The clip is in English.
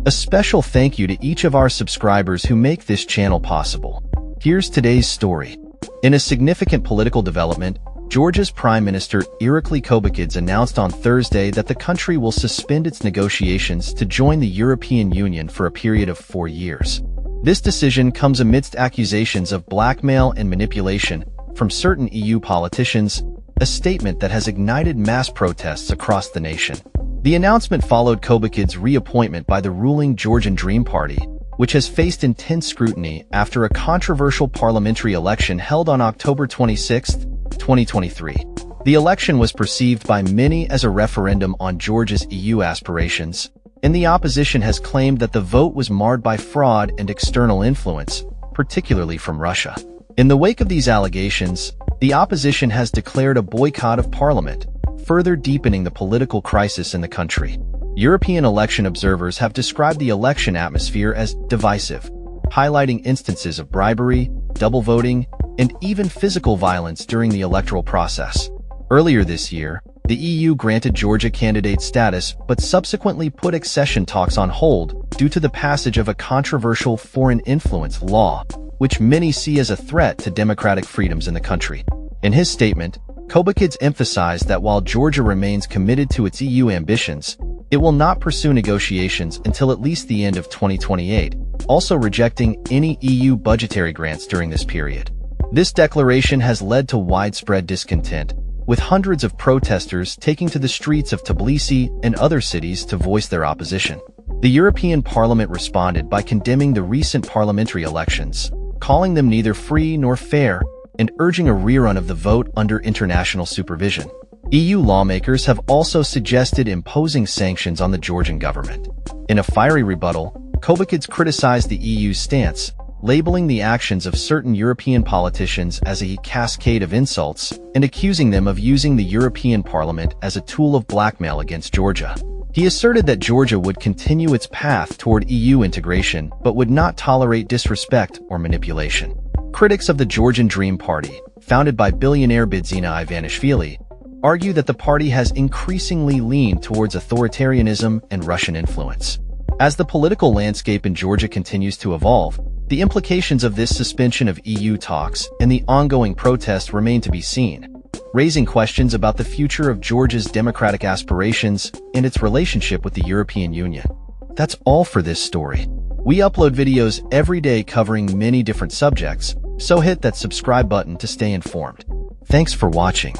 A special thank you to each of our subscribers who make this channel possible. Here's today's story. In a significant political development, Georgia's Prime Minister Irakli Kobakhidze announced on Thursday that the country will suspend its negotiations to join the European Union for a period of 4 years. This decision comes amidst accusations of blackmail and manipulation from certain EU politicians, a statement that has ignited mass protests across the nation. The announcement followed Kobakhidze's reappointment by the ruling Georgian Dream Party, which has faced intense scrutiny after a controversial parliamentary election held on October 26, 2023. The election was perceived by many as a referendum on Georgia's EU aspirations, and the opposition has claimed that the vote was marred by fraud and external influence, particularly from Russia. In the wake of these allegations, the opposition has declared a boycott of parliament, further deepening the political crisis in the country. European election observers have described the election atmosphere as divisive, highlighting instances of bribery, double voting, and even physical violence during the electoral process. Earlier this year, the EU granted Georgia candidate status but subsequently put accession talks on hold due to the passage of a controversial foreign influence law, which many see as a threat to democratic freedoms in the country. In his statement, Kobakhidze emphasized that while Georgia remains committed to its EU ambitions, it will not pursue negotiations until at least the end of 2028, also rejecting any EU budgetary grants during this period. This declaration has led to widespread discontent, with hundreds of protesters taking to the streets of Tbilisi and other cities to voice their opposition. The European Parliament responded by condemning the recent parliamentary elections, calling them neither free nor fair, and urging a rerun of the vote under international supervision. EU lawmakers have also suggested imposing sanctions on the Georgian government. In a fiery rebuttal, Kobakhidze criticized the EU's stance, labeling the actions of certain European politicians as a cascade of insults and accusing them of using the European Parliament as a tool of blackmail against Georgia. He asserted that Georgia would continue its path toward EU integration but would not tolerate disrespect or manipulation. Critics of the Georgian Dream Party, founded by billionaire Bidzina Ivanishvili, argue that the party has increasingly leaned towards authoritarianism and Russian influence. As the political landscape in Georgia continues to evolve, the implications of this suspension of EU talks and the ongoing protests remain to be seen, raising questions about the future of Georgia's democratic aspirations and its relationship with the European Union. That's all for this story. We upload videos every day covering many different subjects, so hit that subscribe button to stay informed. Thanks for watching.